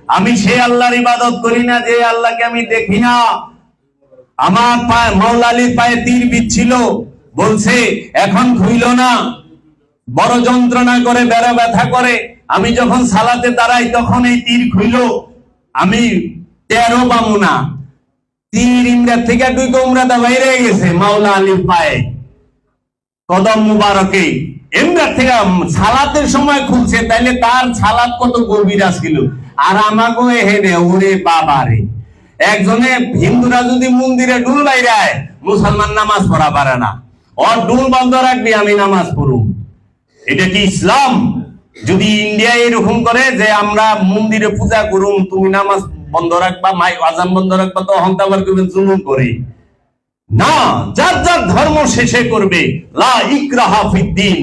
আমি সেই আল্লাহর ইবাদত করি না যে আল্লাহকে আমি দেখি না। আমার পায়ে মাওলা আলীর পায়ে তীর বিচ্ছিল, বলছে এখন খুইল না, বড় যন্ত্রণা করে, বেড়া ব্যথা করে। আমি যখন সালাতে দাঁড়াই তখন এই তীর খুইল, আমি টেরও পাবো না। তীর ইমরাত থেকে 2 কোমরাটা বাইরে গেছে মাওলা আলীর পায়ে, কদম মুবারকে। ইমরাত থেকে সালাতের সময় খুলছে, তাইলে তার সালাত কত গভীর ছিল। আর আমাকে এহেনে ওরে বাবারে, একজনে হিন্দুরা যদি মন্দিরে ডুল বাইরায়, মুসলমান নামাজ পড়া পারে না। ওর ডুল বন্ধ রাখবি, আমি নামাজ পড়ুম। এটা কি ইসলাম? যদি ইন্ডিয়া এরকম করে যে আমরা মন্দিরে পূজা করুম, তুমি নামাজ বন্ধ রাখবা, আযান বন্ধ রাখবা, তো হন্তাবার করবেন, জুলুম করে না। যার যার ধর্ম শেষে করবে। লা ইকরাহা ফিদ্দিন,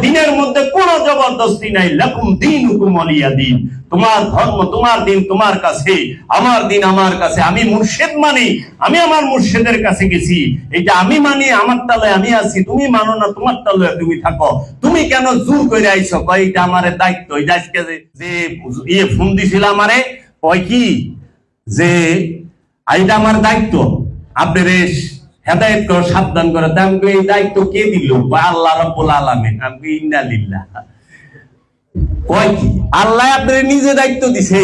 দিনের মধ্যে কোনো জবরদস্তি নাই। লাকুম দীনুকুম ওয়ালিয়া দীন, তোমার ধর্ম তোমার দিন তোমার কাছে, আমার দিন আমার কাছে। আমি মুর্শিদ মানি, আমি আমার মুর্শিদের কাছে গেছি, এটা আমি মানি, আমার তালে আমি আছি। তুমি মানো না, তোমার তালে তুমি থাকো। তুমি কেন জোর করে আইছো? কয় এটা আমার দায়িত্ব। এটা আজকে যে ফোন দিছিল আমারে, কয় কি যে এটা আমার দায়িত্ব, আপনারে হেদায়েত করে সাবধান করে। আমি এই দায়িত্ব কে দিল? আল্লাহ রাব্বুল আলামিন। আমি ইন্না লিল্লাহ। কয় কি আল্লাহ আপনার নিজে দায়িত্ব দিছে?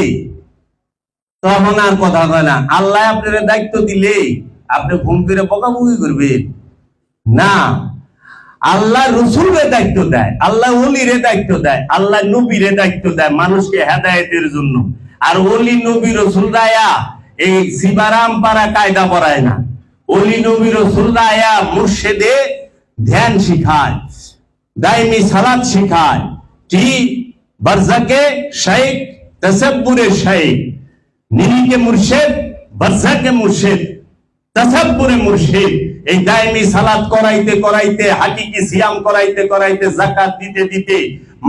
তখন আর কথা কয় না। আল্লাহ আপনার দায়িত্ব দিলে আপনি ঘুম ফিরে বকাবকি করবেন না। আল্লাহ রসুলের দায়িত্ব দেয়, আল্লাহ ওলিরে দায়িত্ব দেয়, আল্লাহ নবীরে দায়িত্ব দেয় মানুষকে হেদায়েতের জন্য। আর ওলি নবী রসুলরা এই সিবারাম পাড়া কায়দা পড়ায় না। ওলি নবী রসুলরা মুর্শিদে ধ্যান শিখায়, দাইমি সালাত শিখায়। কি বারজাকে শেখ, তাসাব্বুরে শেখ, নিরিকে মুর্শিদ, বারজাকে মুর্শিদ, তাসাব্বুরে মুর্শিদ। এই দাইমি সালাত করাইতে করাইতে, হাকিকি সিয়াম করাইতে করাইতে, যাকাত দিতে দিতে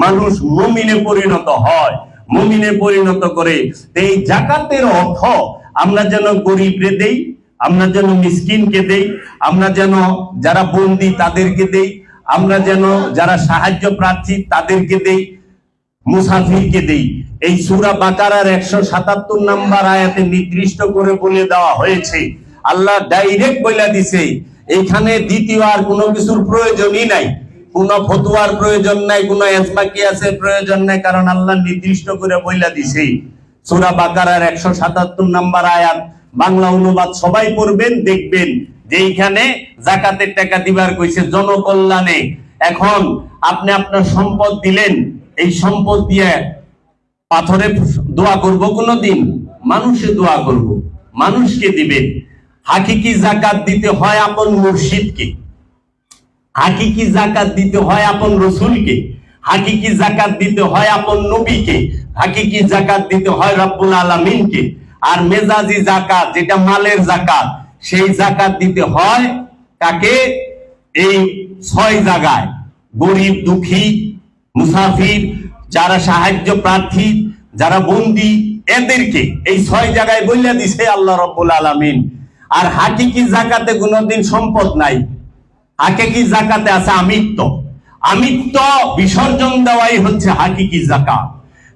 মানুষ মুমিনে পরিণত হয়, মুমিনে পরিণত করে। এই যাকাতের অর্থ আমরা যেন গরিবরে দেই, আমরা যেন মিসকিনকে দেই, আমরা যেন যারা বন্দী তাদেরকে দেই, আমরা যেন যারা সাহায্য প্রার্থী তাদেরকে দেই, মুসাফিরকে দেই। এই সূরা বাকারার 177 নম্বর আয়াতে নির্দিষ্ট করে বলে দেওয়া হয়েছে। আল্লাহ ডাইরেক্ট বলে দিছে, এখানে দ্বিতীয় আর কোনো কিছুর প্রয়োজনই নাই, কোনো ফতোয়ার প্রয়োজন নাই, কোনো ইজমাকিয়াসের প্রয়োজন নাই। কারণ আল্লাহ নির্দিষ্ট করে বলে দিছে। সূরা বাকারার 177 নম্বর আয়াত, বাংলা অনুবাদ সবাই পড়বেন, দেখবেন যে এইখানে যাকাতের টাকা দিবার কইছে জনকল্যাণে। এখন আপনি আপনার সম্পদ দিলেন, এই সম্পদ দিয়ে পাথরে দোয়া করব কোনদিন? মানুষে দোয়া করব, মানুষকে দিবেন। হাকিকি যাকাত দিতে হয় আপন মুর্শিদকে, হাকিকি যাকাত দিতে হয় আপন রসুলকে, হাকিকি যাকাত দিতে হয় আপন নবীকে, হাকিকি যাকাত দিতে হয় রব্বুল আলামিনকে। আর মেজাজি যাকাত, যেটা মালের যাকাত, সেই যাকাত দিতে হয় কাকে? এই 6 জায়গায়, গরিব, দুঃখী, মুসাফির, যারা সাহায্য প্রার্থী, যারা বন্দী, এদেরকে এই 6 জায়গায় বইলা দিছে আল্লাহ রাব্বুল আলামিন। আর হাকিকি যাকাতে কোনদিন সম্পদ নাই, হাকিকি যাকাতে আছে আমিত্ব। আমিত্ব বিসর্জন দেওয়াই হচ্ছে হাকিকি যাকাত।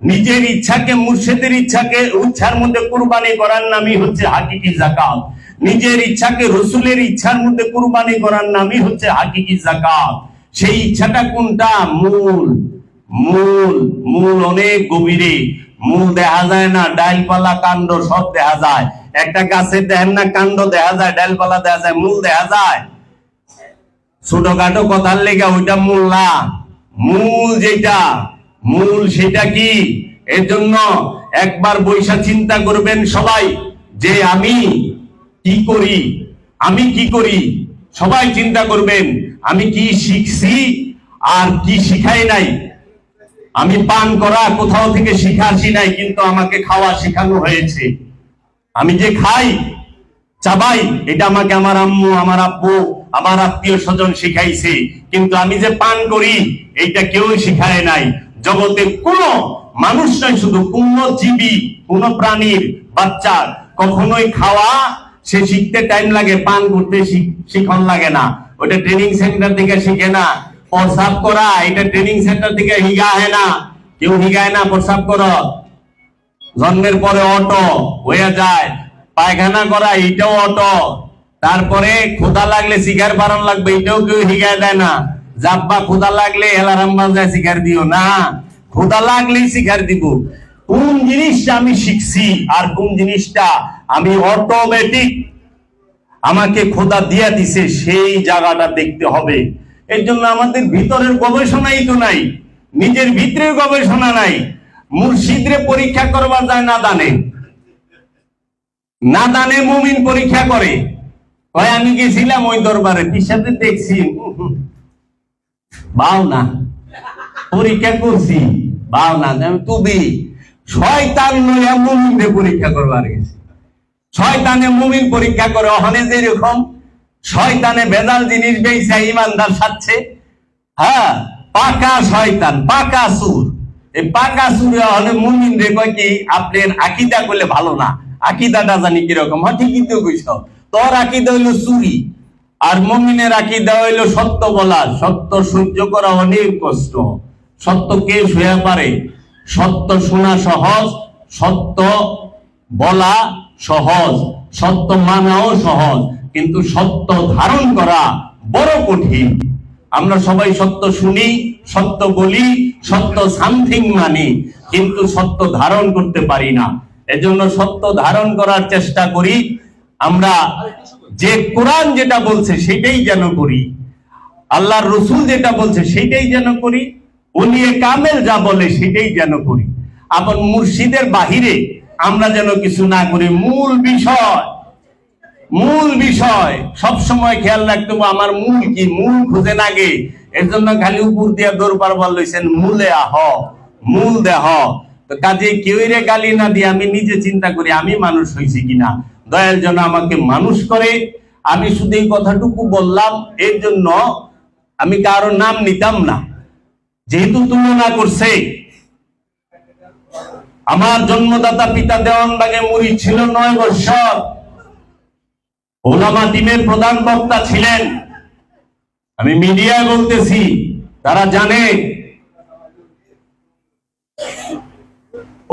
নিজের ইচ্ছাকে, মুর্শিদের ইচ্ছার মধ্যে কুরবানি করার নামই হচ্ছে হাকিকি যাকাত। নিজের ইচ্ছাকে রসুলের ইচ্ছার মধ্যে কুরবানি করার নামই হচ্ছে হাকিকি যাকাত। সেই ইচ্ছাটা কোনটা? মূল, মূল, মূল অনেক গভীরে। মূল দেখা যায় না, ডালপালা কাণ্ড সব দেখা যায়। একটা গাছের দেখেন না, কাণ্ড দেখা যায়, ডালপালা দেখা যায়, মূল দেখা যায়? ছোটখাটো কথার লেগে ওইটা মূল না। মূল যেটা, মূল সেটা কি? এর জন্য একবার বৈশা চিন্তা করবেন সবাই যে আমি কি করি, আমি কি করি। সবাই চিন্তা করবেন আমি কি শিখছি আর কি শিখাই নাই। আমি পান করা কোথাও থেকে শিখাছি নাই, কিন্তু আমাকে খাওয়া শেখানো হয়েছে। আমি যে খাই, চাবাই, এটা আমাকে আমার আম্মু, আমার আব্বু, আমার আত্মীয় স্বজন শিখাইছে। কিন্তু আমি যে পান করি, এইটা কেউ শিখায় নাই। জগতে কোনো মানুষ নয়, শুধু কোনো জীবী, কোন প্রাণীর বাচ্চা কখনোই খাওয়া সে শিখতে টাইম লাগে, পান করতে শিখন লাগে না। ওটা ট্রেনিং সেন্টার থেকে শিখে না। প্রসাব করা, এটা ট্রেনিং সেন্টার থেকে হিগা হয় না, কেউ হিগায় না প্রসাব করো। জন্মের পরে অটো হয়ে যায়, পায়খানা করা এটাও অটো, তারপরে ক্ষুধা লাগলে শিকার বারণ লাগবে এটাও কেউ শিখায় দেয় না। জাব্বা ক্ষুধা লাগলে অ্যালার্ম বাজায় শিকার দিও না, ক্ষুধা লাগলেই শিকার দিব। কোন জিনিসটা আমি শিখছি আর কোন জিনিসটা আমি অটোমেটিক আমাকে খোদা দিয়া দিছে সেই জায়গাটা দেখতে হবে। এর জন্য আমাদের ভিতরের গবেষণাই তো নাই, নিজের ভিতরের গবেষণা নাই। মুর্শিদরে পরীক্ষা করবার যায় না দানে, না দানে মুমিন পরীক্ষা করে। কয় আমি গেছিলাম ওই দরবারে, পিসাতে দেখছি বাও না, পরীক্ষা করছি বাও না, তুমি শয়তান লইয়া মুমিনরে পরীক্ষা করবার গেছি। শয়তানে মুমিন পরীক্ষা করে, ওখানে যেরকম শয়তানে ভেজাল জিনিস বেইছে ইমানদার সাথে, হ্যাঁ পাকা শয়তান, পাকা সুর। এই পাকা সুরে হলে মুমিন রে কয় কি আপনার আকীদা করলে ভালো না, আকীদাটা জানি কিরকম। হ্যাঁ ঠিকই তো কইছ, তোর আকীদা হইলো চুরি আর মুমিনের আকীদা হইলো সত্য বলা। সত্য সহ্য করা অনেক কষ্ট, সত্য কে সইয়া পারে? সত্য শোনা সহজ, সত্য বলা সহজ, সত্য মানাও সহজ, কিন্তু সত্য ধারণ করা বড় কঠিন। আমরা সবাই সত্য শুনি, সত্য বলি, সত্য সামথিং মানি, কিন্তু সত্য ধারণ করতে পারি না। এজন্য সত্য ধারণ করার চেষ্টা করি। আমরা যে কোরআন যেটা বলছে সেটাই যেন করি, আল্লাহর রসুল যেটা বলছে সেটাই যেন করি, উলিয়ে কামেল যা বলে সেটাই যেন করি। আবার মুর্শিদের বাহিরে আমরা যেন কিছু না করি। মূল বিষয় সব সময় খেয়াল রাখতে হবে, আমার মূল কি, মূল খুঁজে না গে। এর জন্য খালি উপর দিয়া দরবার লইছেন, মূলে আহ, মূল দেহ। তো কাজে কেউ রে গালি না দিয়ে আমি নিজে চিন্তা করি আমি মানুষ হয়েছি কিনা, দয়াল যেন আমাকে মানুষ করে। আমি শুধু এই কথাটুকু বললাম, এর জন্য আমি কারো নাম নিতাম না, যেহেতু তুলনা করছে। আমার জন্মদাতা পিতা দেওয়ানবাগে মুরিদ ছিল 9 বছর, ওলামা টিমের প্রধান বক্তা ছিলেন। আমি মিডিয়ায় বলতেছি, তারা জানে।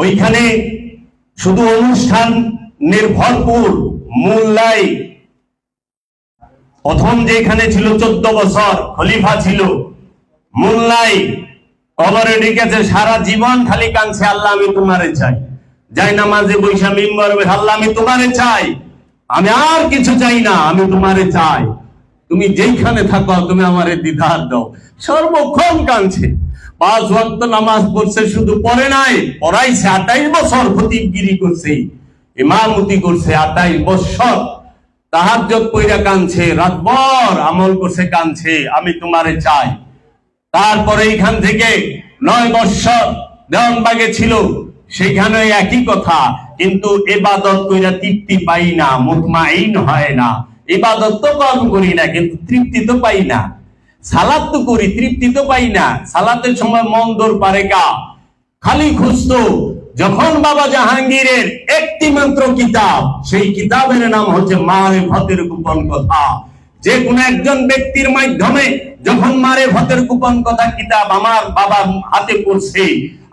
ওইখানে শুধু অনুষ্ঠান নির্ভরপুর, মোল্লাই প্রথম যেখানে ছিল 14 বছর খলিফা ছিল, মোল্লাই কবরে ডেকেছে, সারা জীবন খালি কাঁদছে, আল্লাহ আমি তোমারে চাই। যাই নামাজে বৈশা মিম্বর, আল্লাহ আমি তোমারে চাই, আমি আর কিছু চাই না, আমি তোমারে চাই। তুমি যেইখানে থাকো তুমি আমারে দিদার দাও। সর্বক্ষণ কাঁদছে। 5 ওয়াক্ত নামাজ পড়ছে, শুধু পড়ে নাই, পড়াইছে। 28 বছর খতিবগিরি করছে, ইমামতি করছে 28 বছর। তাহাজ্জুদ পড়া কাঁদছে, রাতভর আমল করছে, কাঁদছে, আমি তোমারে চাই। তারপরে এইখান থেকে 9 বছর দেওয়ানবাগে ছিল, সেখানে একই কথা, কিন্তু ইবাদত কইরা তৃপ্তি পাই না, মুতমাইন হয় না। ইবাদত তো কম করি না, কিন্তু তৃপ্তি তো পাই না। সালাত তো করি, তৃপ্তি তো পাই না। সালাতের সময় মন দৌড় পারে কা, খালি খুঁজতো। যখন বাবা জাহাঙ্গীরের একটি মাত্র কিতাব, সেই কিতাবের নাম হচ্ছে মারিফতের গোপন কথা। যে কোন একজন ব্যক্তির মাধ্যমে যখন মারিফতের গোপন কথা কিতাব আমার বাবার হাতে পড়ছে,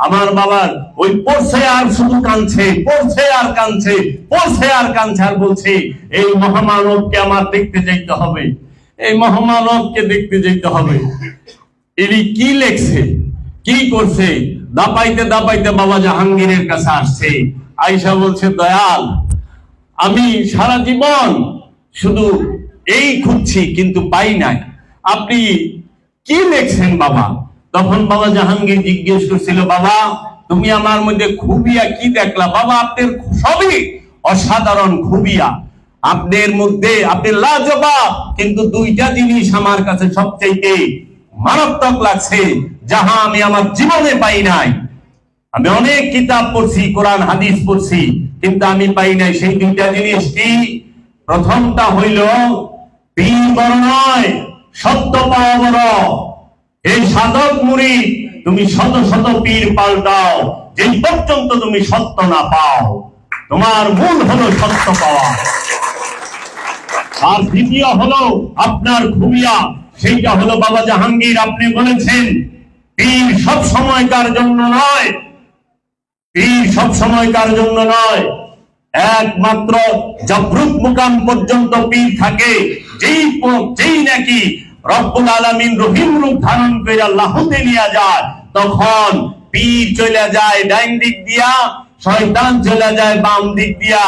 আমার বাবার ওই পড়ছে আর শুধু কাঁদছে, পড়ছে আর কাঁদছে, পড়ছে আর কাঁদছে, আর বলছে এই মহামানবকে আমার দেখতে যাইতে হবে, এই মহামানবকে দেখতে যেতে হবে। ইনি কি লেখছে, কি করছে, দাপাইতে দাপাইতে বাবা জাহাঙ্গীরের কাছে আসছে। আয়েশা বলছে, দয়াল আমি সারা জীবন শুধু এই খুঁজছি কিন্তু পাই নাই, আপনি কি লেখছেন বাবা? তখন বাবা জাহাঙ্গীর জিজ্ঞেস করছিল, বাবা তুমি আমার মধ্যে খুবিয়া কি দেখলা? বাবা আপনার সবই অসাধারণ খুবিয়া, আপনার মধ্যে আপনি লাজবাব, কিন্তু 2টা জিনিস আমার কাছে সবচেয়ে মারাত্মক লাগছে, যাহা আমি আমার জীবনে পাই নাই। আমি অনেক কিতাব পড়ছি, কোরআন হাদিস পড়ছি, কিন্তু আমি পাই নাই। সেই 2টা জিনিস কি? প্রথমটা হইল পীর বড় নয়, সত্য পাওয়া বড়। এই সাধক মুরিদ তুমি শত শত পীর পাল্টাও, যে পর্যন্ত তুমি সত্য না পাও। তোমার মূল হলো সত্য পাওয়া। আর দ্বিতীয় হলো আপনার খুবিয়া, সেইটা হলো বাবা জাহাঙ্গীর আপনি বলেছেন পীর সব সময়কার জন্য নয়, পীর সব সময়কার জন্য নয়, একমাত্র জাবরুত মুকাম পর্যন্ত পীর থাকে। যেই নাকি রব্বুল আলামিন রহিম রূপ ধারণ করে আল্লাহতে নিয়ে যায়, তখন পীর চলে যায় ডাইন দিক দিয়া, শয়তান চলে যায় বাম দিক দিয়া।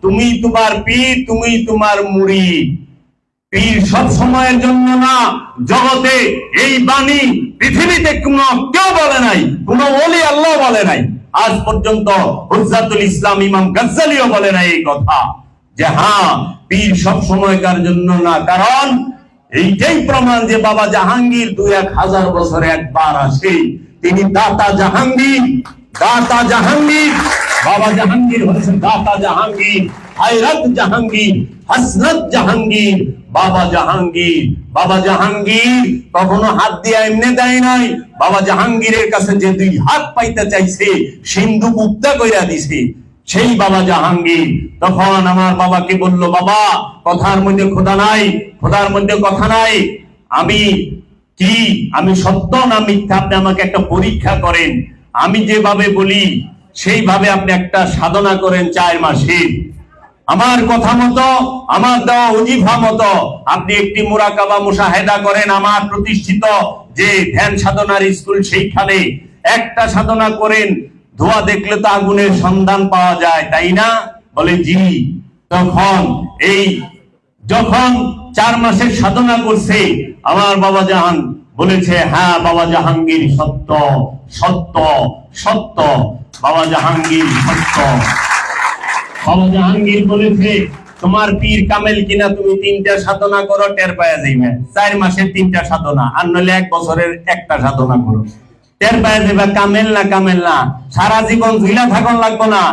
তুমি তোমার পীর, তুমি তোমার মুরিদ। পীর সব সময়ের জন্য না। জগতে এই বাণী পৃথিবীতে কেউ বলে নাই, কোন ওলি আল্লাহ বলে নাই। আজ পর্যন্ত হুজ্জাতুল ইসলাম ইমাম গাজ্জালিও বলে নাই এই কথা, যে হ্যাঁ পীর সব সময়কার জন্য না। কারণ এইটাই প্রমাণ যে বাবা জাহাঙ্গীর ২-১,০০০ বছরে একবার আসে। তিনি দাতা জাহাঙ্গীর, দাতা জাহাঙ্গীর। বাবা জাহাঙ্গীর হচ্ছেন দাতা জাহাঙ্গীর, হায়রাত জাহাঙ্গীর, হাসনাত জাহাঙ্গীর। বাবা জাহাঙ্গীর, বাবা জাহাঙ্গীর কখনো হাত দিয়ে এমনি দেয় নাই। বাবা জাহাঙ্গীরের কাছে যে ২ হাত পাইতে চাইছে, সিন্ধু মুক্তা কইরা দিছে, সেই বাবা জাহাঙ্গীর। তখন আমার বাবাকে বলল, বাবা কথার মধ্যে খোদা নাই, খোদার মধ্যে কথা নাই। আমি সত্য না মিথ্যা, আপনি আমাকে একটা পরীক্ষা করেন। আমি যেভাবে বলি সেইভাবে আপনি একটা সাধনা করেন ৪ মাসে। আমার কথা মতো, আমার দেওয়া ওজিফা মতো আপনি একটি মুরাকাবা মুশাহেদা করেন। আমার প্রতিষ্ঠিত যে ধ্যান সাধনার স্কুল, সেইখানে একটা সাধনা করেন। ধোঁয়া দেখলে তো আগুনের সন্ধান পাওয়া যায়, তাই না? বলে জি। তখন যখন ৪ মাসের সাধনা করছে, আমার বাবা জাহান বলেছে, হ্যাঁ বাবা জাহাঙ্গীর সত্য, সত্য, সত্য, বাবা জাহাঙ্গীর সত্য। বাবা জাহাঙ্গীর বলেছে, তোমার পীর কামেল কিনা, তুমি ৩টা সাধনা করো, টের পাওয়া যাইবে। ৪ মাসের ৩টা সাধনা, আর নইলে ১ বছরের একটা সাধনা করো, টের পাওয়া যাবে কামেল না কামেল না। সারা জীবন ঝুলা থাকুন লাগবো না,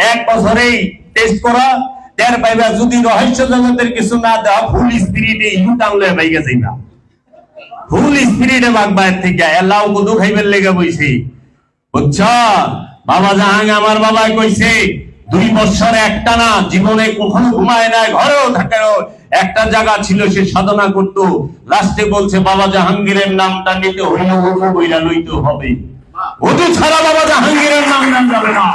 ১ বছরেই টেস্ট করা, টের পাইবা। যদি রহস্য জগতের কিছু না দেওয়া, ফুল স্পিরিটে টানলে পাইগে যাইবা, ফুল স্পিরিটে বাগবায়ের থেকে এলাও কদু খাইবার লেগে বইছে, বুঝছ? বাবা জাহাঙ্গ আমার বাবা কইছে ২ বছর একটা না, জীবনে কখনো ঘুমায় নাই, ঘরেও থাকে, একটা জায়গা ছিল, সে সাধনা করত। লাস্টে বলছে, বাবা জাহাঙ্গীরের নামটা নিতে হইলে ওযু কইরা লইতে হবে, ওযু ছাড়া বাবা জাহাঙ্গীরের নাম নেওয়া যাবে না।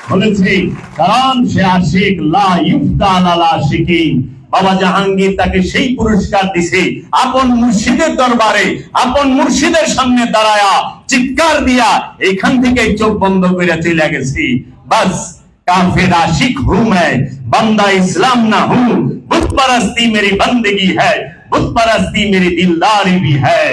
বলেছে কারণ সে আশিক, লা ইফতা আলাল আশিকিন। বাবা জাহাঙ্গীর তাকে সেই পুরস্কার দিছে, আপন মুর্শিদের দরবারে, আপন মুর্শিদের সামনে দাঁড়ায়া চিৎকার দিয়া এখান থেকে চোখ বন্ধ করে চলে গেছে। বাস काफिर आशिक हूं मैं, बंदा इस्लाम ना हूं। बुत परस्ती मेरी बंदगी है, बुत परस्ती मेरी दिलदारी भी है।